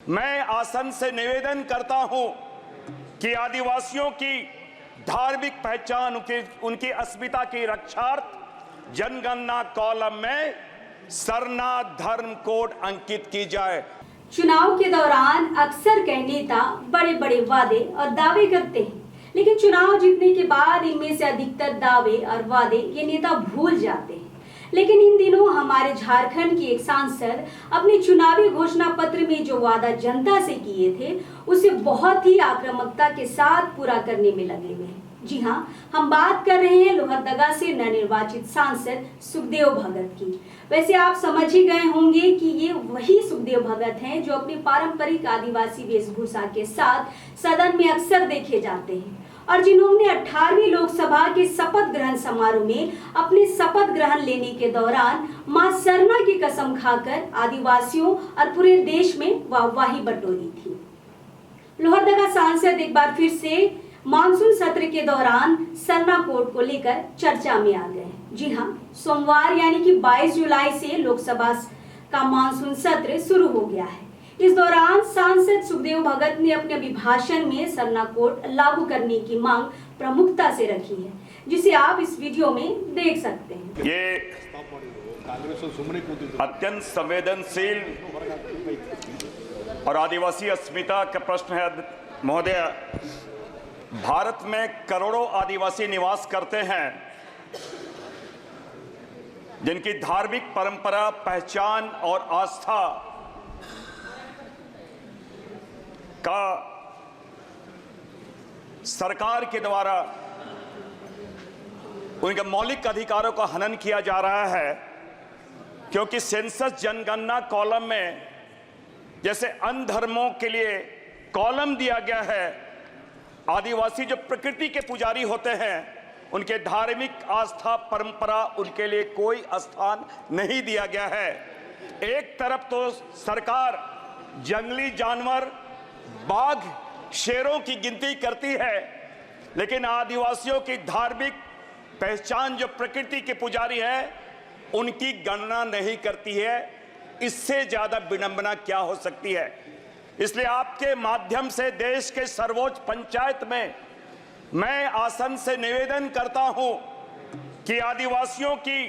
मैं आसन से निवेदन करता हूं कि आदिवासियों की धार्मिक पहचान, उनकी अस्मिता की रक्षार्थ जनगणना कॉलम में सरना धर्म कोड अंकित की जाए। चुनाव के दौरान अक्सर कई नेता बड़े बड़े वादे और दावे करते हैं, लेकिन चुनाव जीतने के बाद इनमें से अधिकतर दावे और वादे ये नेता भूल जाते हैं। लेकिन इन दिनों हमारे झारखंड के एक सांसद अपने चुनावी घोषणा पत्र में जो वादा जनता से किए थे उसे बहुत ही आक्रामकता के साथ पूरा करने में लगे हुए हैं। जी हाँ, हम बात कर रहे हैं लोहरदगा से नवनिर्वाचित सांसद सुखदेव भगत की। वैसे आप समझ ही गए होंगे कि ये वही सुखदेव भगत हैं जो अपनी पारंपरिक आदिवासी वेशभूषा के साथ सदन में अक्सर देखे जाते हैं और जिन्होंने 18वीं लोकसभा के शपथ ग्रहण समारोह में अपने शपथ ग्रहण लेने के दौरान मां सरना की कसम खाकर आदिवासियों और पूरे देश में वाहवाही बटोरी थी। लोहरदगा सांसद एक बार फिर से मानसून सत्र के दौरान सरना कोड को लेकर चर्चा में आ गए। जी हाँ, सोमवार यानी कि 22 जुलाई से लोकसभा का मानसून सत्र शुरू हो गया है। इस दौरान सांसद सुखदेव भगत ने अपने अभिभाषण में सरना कोड लागू करने की मांग प्रमुखता से रखी है, जिसे आप इस वीडियो में देख सकते हैं। ये अत्यंत संवेदनशील और आदिवासी अस्मिता का प्रश्न है महोदय। भारत में करोड़ों आदिवासी निवास करते हैं जिनकी धार्मिक परंपरा, पहचान और आस्था का सरकार के द्वारा उनके मौलिक अधिकारों का हनन किया जा रहा है, क्योंकि सेंसस जनगणना कॉलम में जैसे अन्य धर्मों के लिए कॉलम दिया गया है, आदिवासी जो प्रकृति के पुजारी होते हैं उनके धार्मिक आस्था परंपरा उनके लिए कोई स्थान नहीं दिया गया है। एक तरफ तो सरकार जंगली जानवर, बाघ, शेरों की गिनती करती है, लेकिन आदिवासियों की धार्मिक पहचान जो प्रकृति के पुजारी है उनकी गणना नहीं करती है। इससे ज्यादा विडंबना क्या हो सकती है। इसलिए आपके माध्यम से देश के सर्वोच्च पंचायत में मैं आसन से निवेदन करता हूं कि आदिवासियों की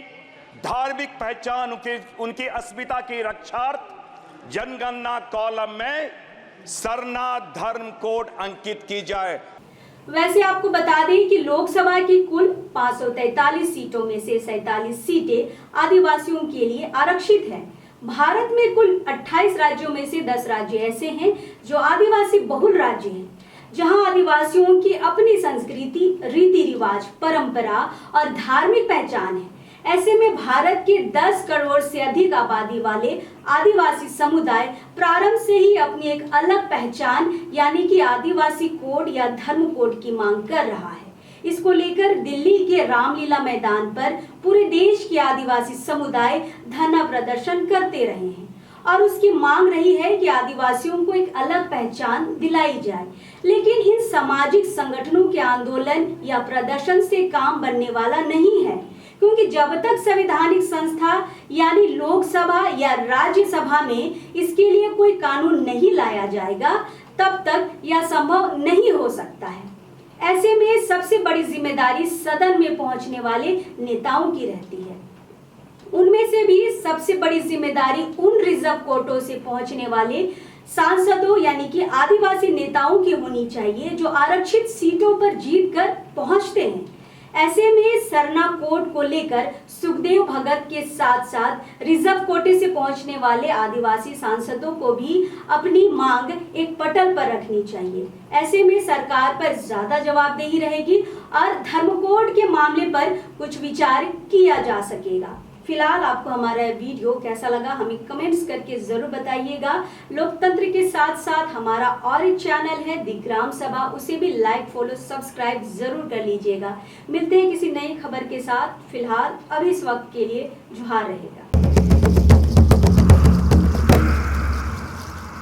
धार्मिक पहचान, उनकी अस्मिता की रक्षार्थ जनगणना कॉलम में सरना धर्म कोड अंकित की जाए। वैसे आपको बता दें कि लोकसभा की कुल 543 सीटों में से 47 सीटें आदिवासियों के लिए आरक्षित हैं। भारत में कुल 28 राज्यों में से 10 राज्य ऐसे हैं जो आदिवासी बहुल राज्य हैं, जहां आदिवासियों की अपनी संस्कृति, रीति रिवाज, परंपरा और धार्मिक पहचान है। ऐसे में भारत के 10 करोड़ से अधिक आबादी वाले आदिवासी समुदाय प्रारंभ से ही अपनी एक अलग पहचान यानी कि आदिवासी कोड या धर्म कोड की मांग कर रहा है। इसको लेकर दिल्ली के रामलीला मैदान पर पूरे देश के आदिवासी समुदाय धरना प्रदर्शन करते रहे हैं और उसकी मांग रही है कि आदिवासियों को एक अलग पहचान दिलाई जाए। लेकिन इन सामाजिक संगठनों के आंदोलन या प्रदर्शन से काम बनने वाला नहीं है, क्योंकि जब तक संवैधानिक संस्था यानी लोकसभा या राज्यसभा में इसके लिए कोई कानून नहीं लाया जाएगा, तब तक यह संभव नहीं हो सकता है। ऐसे में सबसे बड़ी जिम्मेदारी सदन में पहुंचने वाले नेताओं की रहती है। उनमें से भी सबसे बड़ी जिम्मेदारी उन रिजर्व कोटों से पहुंचने वाले सांसदों यानी कि आदिवासी नेताओं की होनी चाहिए जो आरक्षित सीटों पर जीतकर पहुंचते हैं। ऐसे में सरना कोड को लेकर सुखदेव भगत के साथ साथ रिजर्व कोटे से पहुंचने वाले आदिवासी सांसदों को भी अपनी मांग एक पटल पर रखनी चाहिए। ऐसे में सरकार पर ज्यादा जवाबदेही रहेगी और धर्म कोड के मामले पर कुछ विचार किया जा सकेगा। फिलहाल आपको हमारा वीडियो कैसा लगा हमें कमेंट्स करके जरूर बताइएगा। लोकतंत्र के साथ साथ हमारा और एक चैनल है दी ग्राम सभा, उसे भी लाइक, फॉलो, सब्सक्राइब जरूर कर लीजिएगा। मिलते हैं किसी नई खबर के साथ। फिलहाल अब इस वक्त के लिए जुहार रहेगा।